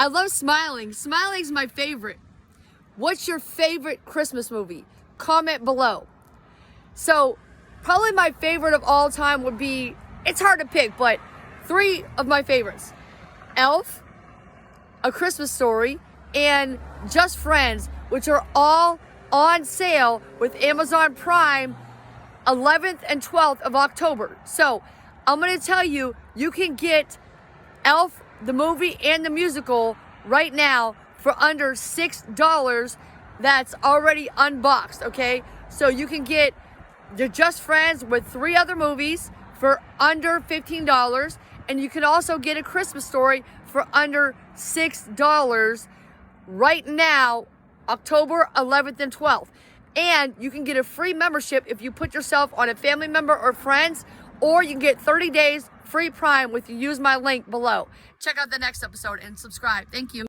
I love Smiling. Smiling's my favorite. What's your favorite Christmas movie? Comment below. So, probably my favorite of all time would be, it's hard to pick, but 3 of my favorites. Elf, A Christmas Story, and Just Friends, which are all on sale with Amazon Prime 11th and 12th of October. So, I'm going to tell you, you can get Elf, the movie and the musical right now for under $6. That's already unboxed, okay? So you can get the Just Friends with 3 other movies for under $15, and you can also get A Christmas Story for under $6 right now, October 11th and 12th. And you can get a free membership if you put yourself on a family member or friends, or you can get 30 days free Prime if you use my link below. Check out the next episode and subscribe. Thank you.